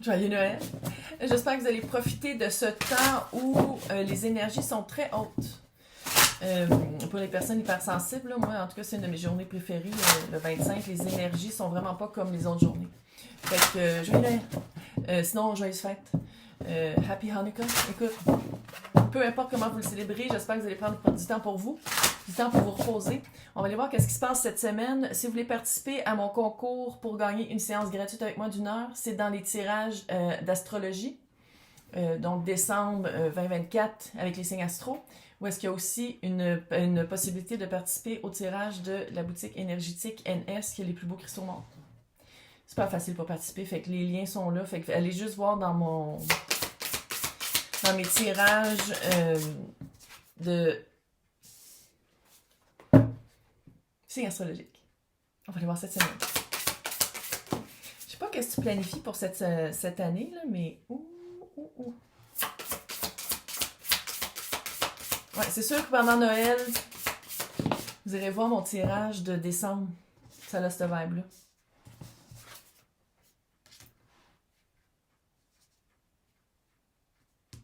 Joyeux Noël! J'espère que vous allez profiter de ce temps où les énergies sont très hautes. Pour les personnes hypersensibles, là, moi en tout cas c'est une de mes journées préférées, le 25, les énergies sont vraiment pas comme les autres journées. Fait que joyeux Noël! Sinon, joyeuse fête! Happy Hanukkah! Écoute, peu importe comment vous le célébrez, j'espère que vous allez prendre du temps pour vous, du temps pour vous reposer. On va aller voir qu'est-ce qui se passe cette semaine. Si vous voulez participer à mon concours pour gagner une séance gratuite avec moi d'1 heure, c'est dans les tirages d'astrologie. Donc décembre 2024 avec les signes astro, où est-ce qu'il y a aussi une possibilité de participer au tirage de la boutique énergétique NS qui a les plus beaux cristaux au monde. Super facile pour participer, fait que les liens sont là, fait que allez juste voir dans mes tirages de signes astrologiques. On va aller voir cette semaine. Je sais pas qu'est-ce que tu planifies pour cette année, là, mais... Ouais, c'est sûr que pendant Noël, vous irez voir mon tirage de décembre. Ça a cette vibe-là.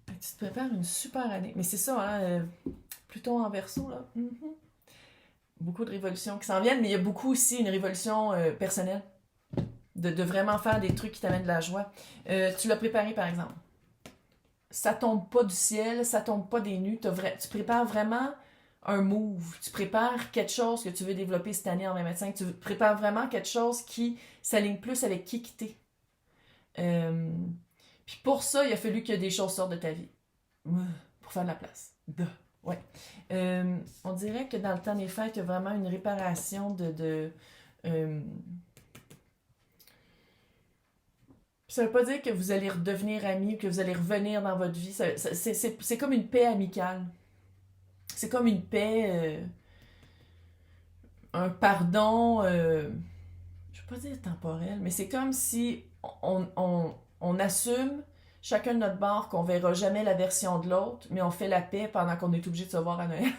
Tu te prépares une super année. Mais c'est ça, hein? Plutôt en verso, là. Beaucoup de révolutions qui s'en viennent, mais il y a beaucoup aussi une révolution personnelle. De vraiment faire des trucs qui t'amènent de la joie. Tu l'as préparé, par exemple. Ça tombe pas du ciel, ça tombe pas des nues. Tu prépares vraiment un move. Tu prépares quelque chose que tu veux développer cette année en 2025. Tu prépares vraiment quelque chose qui s'aligne plus avec qui t'es. Puis pour ça, il a fallu que des choses sortent de ta vie. Pour faire de la place. Ouais. On dirait que dans le temps des fêtes, il y a vraiment une réparation ça veut pas dire que vous allez redevenir amis ou que vous allez revenir dans votre vie. C'est comme une paix amicale. C'est comme une paix, un pardon, je vais pas dire temporel, mais c'est comme si on assume chacun de notre bord qu'on verra jamais la version de l'autre, mais on fait la paix pendant qu'on est obligé de se voir à Noël.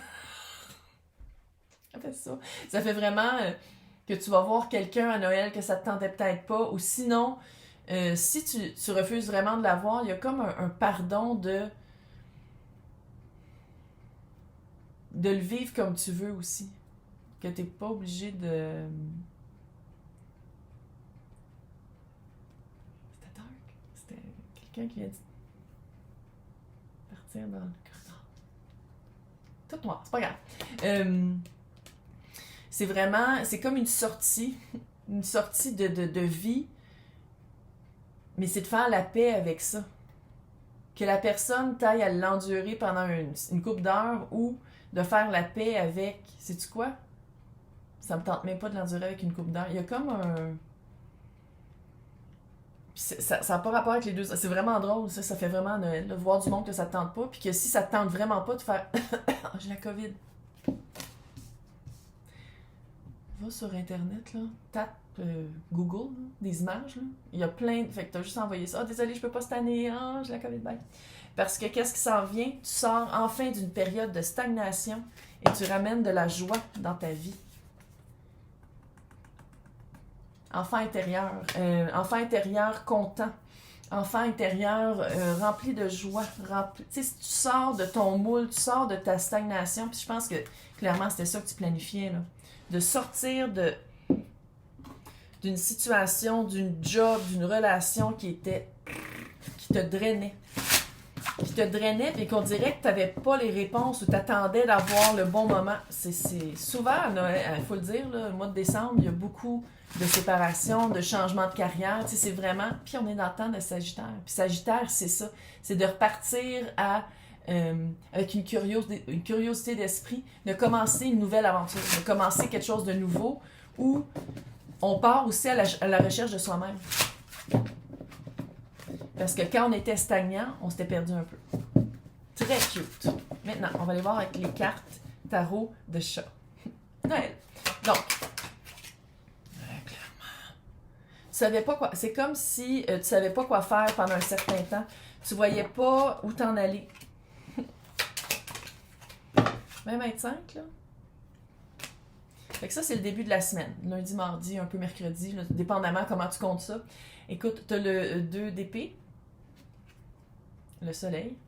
Ça fait ça. Ça fait vraiment que tu vas voir quelqu'un à Noël que ça te tentait peut-être pas, ou sinon... si tu refuses vraiment de la voir, il y a comme un pardon de le vivre comme tu veux aussi. Que t'es pas obligé de... C'était dark. C'était quelqu'un qui vient de partir dans le corridor. Tout noir, c'est pas grave. C'est vraiment... C'est comme une sortie de vie. Mais c'est de faire la paix avec ça. Que la personne taille à l'endurer pendant une couple d'heures ou de faire la paix avec... Sais-tu quoi? Ça me tente même pas de l'endurer avec une couple d'heures. Il y a comme un... Ça n'a pas rapport avec les deux... C'est vraiment drôle, ça fait vraiment Noël. Là, voir du monde que ça te tente pas, puis que si ça te tente vraiment pas de faire... J'ai la COVID. Va sur Internet, là, tape Google, là, des images, là. Il y a plein... Fait que t'as juste envoyé ça. « Ah, désolé, je peux pas cette année. Ah, j'ai la COVID, bye. » Parce que qu'est-ce qui s'en vient? Tu sors enfin d'une période de stagnation et tu ramènes de la joie dans ta vie. Enfant intérieur content. Enfant intérieur rempli de joie. Tu sais, si tu sors de ton moule, tu sors de ta stagnation, puis je pense que clairement c'était ça que tu planifiais, là. De sortir d'une situation, d'une job, d'une relation qui te drainait. Qui te drainait, et qu'on dirait que tu n'avais pas les réponses ou tu attendais d'avoir le bon moment. C'est souvent, il faut le dire, là, le mois de décembre, il y a beaucoup de séparation, de changement de carrière. Tu sais, c'est vraiment... Puis on est dans le temps de Sagittaire. Puis Sagittaire, c'est ça. C'est de repartir avec une curiosité d'esprit, de commencer une nouvelle aventure, de commencer quelque chose de nouveau où on part aussi à la recherche de soi-même. Parce que quand on était stagnant, on s'était perdu un peu. Très cute. Maintenant, on va aller voir avec les cartes tarot de chat. Noël. Donc, clairement. Tu savais pas quoi. C'est comme si tu savais pas quoi faire pendant un certain temps. Tu voyais pas où t'en aller. 2025, là. Fait que ça, c'est le début de la semaine. Lundi, mardi, un peu mercredi, là, dépendamment comment tu comptes ça. Écoute, tu as le 2 d'épée, le soleil.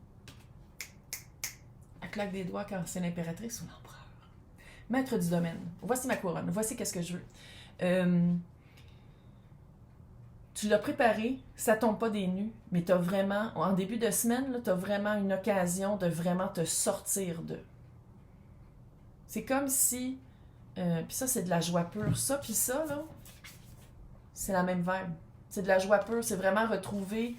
Elle claque des doigts quand c'est l'impératrice ou l'empereur. Maître du domaine. Voici ma couronne. Voici qu'est-ce que je veux. Tu l'as préparé, ça tombe pas des nues, mais t'as vraiment, en début de semaine, tu as vraiment une occasion de vraiment te sortir de. C'est comme si, puis ça c'est de la joie pure, ça puis ça, là, c'est la même vibe. C'est de la joie pure, c'est vraiment retrouver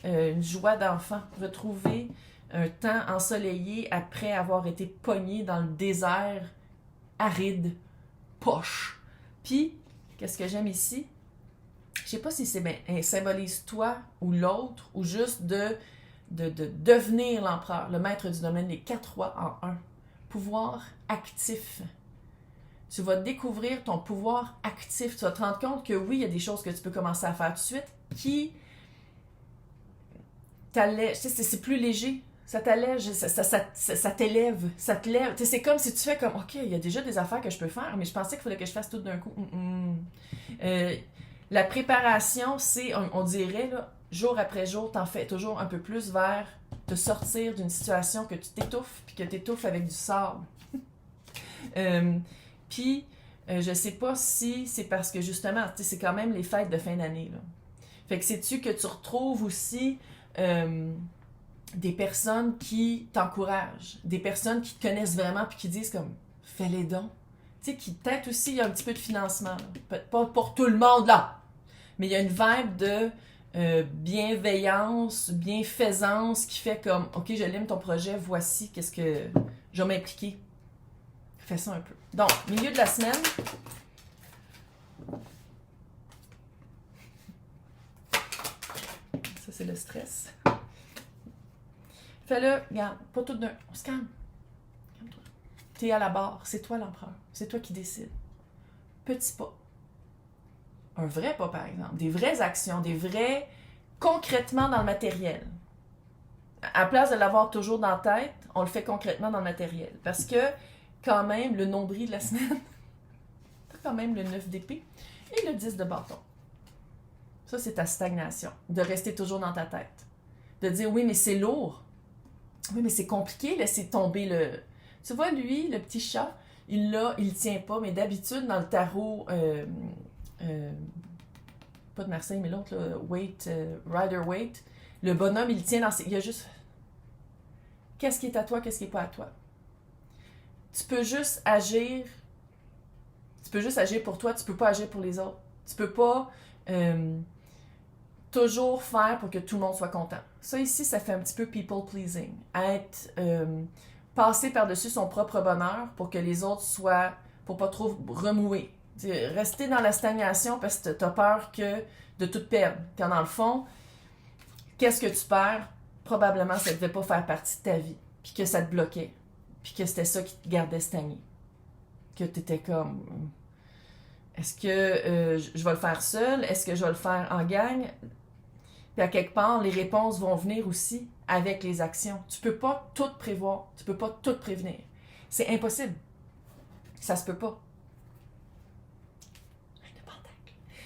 une joie d'enfant, retrouver un temps ensoleillé après avoir été pogné dans le désert aride, poche. Puis, qu'est-ce que j'aime ici? Je sais pas si elle symbolise toi ou l'autre, ou juste de devenir l'empereur, le maître du domaine, les 4 rois en un. Pouvoir actif. Tu vas découvrir ton pouvoir actif. Tu vas te rendre compte que oui, il y a des choses que tu peux commencer à faire tout de suite qui t'allègent. C'est plus léger. Ça t'allège, ça t'élève, ça te lève. C'est comme si tu fais comme, OK, il y a déjà des affaires que je peux faire, mais je pensais qu'il fallait que je fasse tout d'un coup. La préparation, c'est, on dirait, là, jour après jour, t'en fais toujours un peu plus vers te sortir d'une situation que tu t'étouffes, puis que tu étouffes avec du sable. Puis, je sais pas si c'est parce que justement, c'est quand même les fêtes de fin d'année. Là. Fait que sais-tu que tu retrouves aussi des personnes qui t'encouragent, des personnes qui te connaissent vraiment puis qui disent comme fais-les dons. Tu sais, qui peut-être aussi il y a un petit peu de financement. Pas pour tout le monde là, mais il y a une vibe de bienveillance, bienfaisance qui fait comme OK, je l'aime ton projet, voici qu'est-ce que je vais m'impliquer. Fais ça un peu. Donc, milieu de la semaine. Ça, c'est le stress. Fais-le, regarde, pas tout d'un. On se calme. Calme-toi. T'es à la barre, c'est toi l'empereur. C'est toi qui décides. Petit pas. Un vrai pas, par exemple. Des vraies actions, des vrais. Concrètement dans le matériel. À place de l'avoir toujours dans la tête, on le fait concrètement dans le matériel. Parce que, quand même, le nombril de la semaine, t'as quand même le 9 d'épée et le 10 de bâton. Ça, c'est ta stagnation. De rester toujours dans ta tête. De dire, oui, mais c'est lourd. Oui, mais c'est compliqué, laisser tomber le... Tu vois, lui, le petit chat, il tient pas, mais d'habitude, dans le tarot, pas de Marseille, mais l'autre, là, Rider-Waite, le bonhomme, il tient dans ses... Il y a juste... Qu'est-ce qui est à toi, qu'est-ce qui est pas à toi? Tu peux juste agir pour toi, tu peux pas agir pour les autres. Tu peux pas toujours faire pour que tout le monde soit content. Ça ici, ça fait un petit peu people pleasing. Passer par-dessus son propre bonheur pour que les autres soient, pour pas trop remouer. Rester dans la stagnation parce que t'as peur de tout perdre. Quand dans le fond, qu'est-ce que tu perds? Probablement ça devait pas faire partie de ta vie. Puis que ça te bloquait. Puis que c'était ça qui te gardait stagné. Que t'étais comme... Est-ce que je vais le faire seul? Est-ce que je vais le faire en gang? Puis à quelque part, les réponses vont venir aussi avec les actions. Tu peux pas tout prévoir. Tu peux pas tout prévenir. C'est impossible. Ça se peut pas.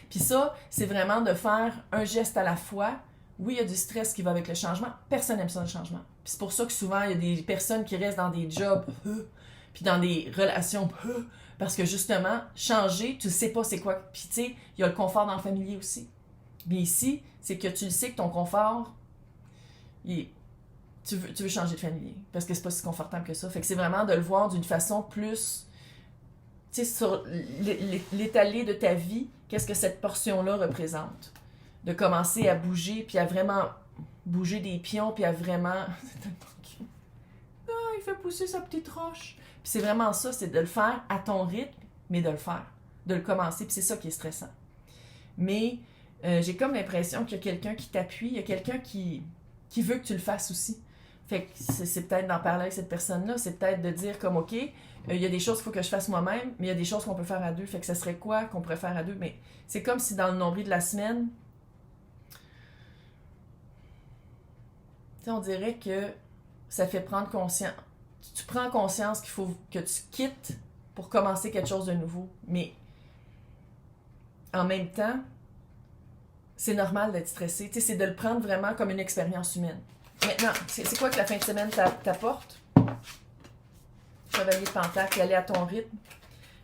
Puis ça, c'est vraiment de faire un geste à la fois. Oui, il y a du stress qui va avec le changement. Personne n'aime ça, le changement. Puis c'est pour ça que souvent, il y a des personnes qui restent dans des jobs, puis dans des relations, parce que justement, changer, tu sais pas c'est quoi. Puis tu sais, il y a le confort dans le familier aussi. Mais ici, c'est que tu le sais que ton confort, tu veux changer de familier. Parce que c'est pas si confortable que ça. Fait que c'est vraiment de le voir d'une façon plus, tu sais, sur l'étalé de ta vie, qu'est-ce que cette portion-là représente. De commencer à bouger, puis à vraiment bouger des pions, puis à vraiment... C'est tellement cute. Ah, il fait pousser sa petite roche. Puis c'est vraiment ça, c'est de le faire à ton rythme, mais de le faire. De le commencer, puis c'est ça qui est stressant. Mais j'ai comme l'impression qu'il y a quelqu'un qui t'appuie, il y a quelqu'un qui veut que tu le fasses aussi. Fait que c'est peut-être d'en parler avec cette personne-là, c'est peut-être de dire comme, OK, il y a des choses qu'il faut que je fasse moi-même, mais il y a des choses qu'on peut faire à deux. Fait que ça serait quoi qu'on pourrait faire à deux? Mais c'est comme si dans le nombril de la semaine, on dirait que ça fait prendre conscience. Tu prends conscience qu'il faut que tu quittes pour commencer quelque chose de nouveau. Mais en même temps, c'est normal d'être stressé. Tu sais, c'est de le prendre vraiment comme une expérience humaine. Maintenant, c'est quoi que la fin de semaine t'apporte? Chevalier de Pentacle, aller à ton rythme.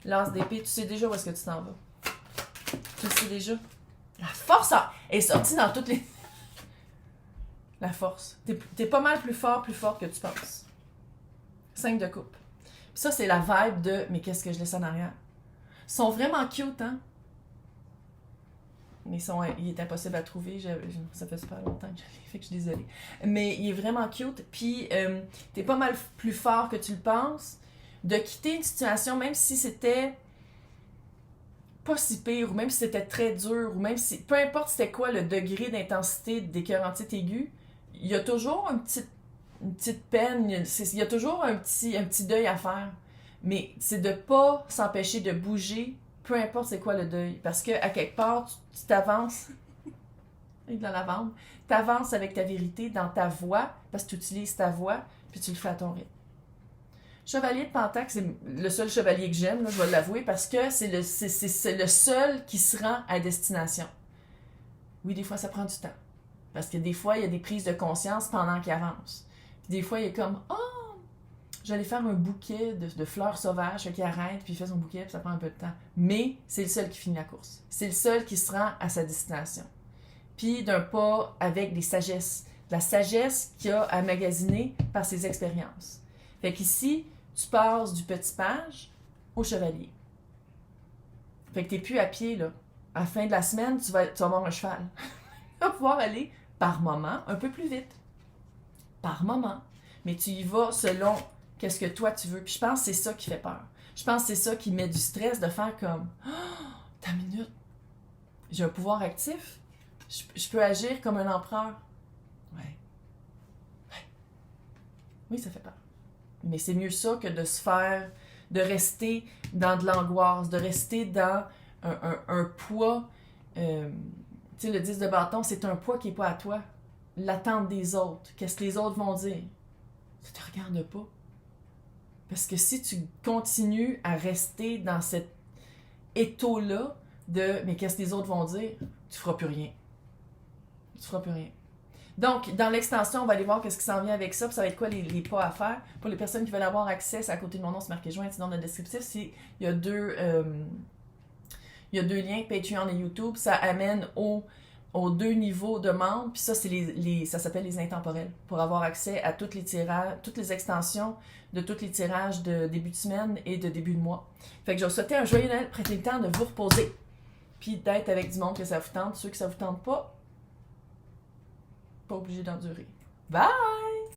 Lance d'épée, tu sais déjà où est-ce que tu t'en vas. Tu le sais déjà. La force est sortie dans toutes les... La force. T'es pas mal plus fort que tu penses. 5 de coupe. Puis ça, c'est la vibe de « mais qu'est-ce que je laisse en arrière? » Ils sont vraiment cute, hein? Mais il est impossible à trouver. Ça fait super longtemps que je l'ai fait, que je suis désolée. Mais il est vraiment cute. Puis, t'es pas mal plus fort que tu le penses. De quitter une situation, même si c'était pas si pire, ou même si c'était très dur, ou même si... Peu importe c'était quoi le degré d'intensité d'écœurantite aiguë, il y a toujours une petite peine, il y a toujours un petit deuil à faire. Mais c'est de pas s'empêcher de bouger, peu importe c'est quoi le deuil. Parce que à quelque part, tu t'avances avec de la lavande, t'avances avec ta vérité dans ta voix, parce que tu utilises ta voix, puis tu le fais à ton rythme. Chevalier de Pentacle, c'est le seul chevalier que j'aime, là, je vais l'avouer, parce que c'est le seul qui se rend à destination. Oui, des fois, ça prend du temps. Parce que des fois, il y a des prises de conscience pendant qu'il avance. Puis des fois, il est comme « Oh, j'allais faire un bouquet de fleurs sauvages. » Fait qu'il arrête, puis il fait son bouquet, puis ça prend un peu de temps. Mais c'est le seul qui finit la course. C'est le seul qui se rend à sa destination. Puis d'un pas avec des sagesses. De la sagesse qu'il a à magasiner par ses expériences. Fait qu'ici, tu passes du petit page au chevalier. Fait que t'es plus à pied, là. À la fin de la semaine, tu vas avoir un cheval. Tu vas pouvoir aller par moment un peu plus vite. Par moment. Mais tu y vas selon qu'est-ce que toi tu veux. Puis je pense que c'est ça qui fait peur. Je pense que c'est ça qui met du stress de faire comme « Oh, ta minute. J'ai un pouvoir actif. Je peux agir comme un empereur. » Ouais. Oui, ça fait peur. Mais c'est mieux ça que de rester dans de l'angoisse, de rester dans un poids. Tu sais, le 10 de bâton, c'est un poids qui n'est pas à toi. L'attente des autres. Qu'est-ce que les autres vont dire? Ça te regarde pas. Parce que si tu continues à rester dans cet étau-là de « mais qu'est-ce que les autres vont dire? » Tu feras plus rien. Tu feras plus rien. Donc, dans l'extension, on va aller voir qu'est-ce qui s'en vient avec ça, puis ça va être quoi les pas à faire. Pour les personnes qui veulent avoir accès, c'est à côté de mon nom, c'est marqué joint, sinon dans le descriptif, il y a deux liens, Patreon et YouTube, ça amène aux 2 niveaux de membres, puis ça, ça s'appelle les intemporels, pour avoir accès à toutes les extensions de tous les tirages de début de semaine et de début de mois. Fait que je vais vous souhaiter un joyeux Noël, prenez le temps de vous reposer, puis d'être avec du monde que ça vous tente. Ceux que ça vous tente pas obligé d'endurer. Bye!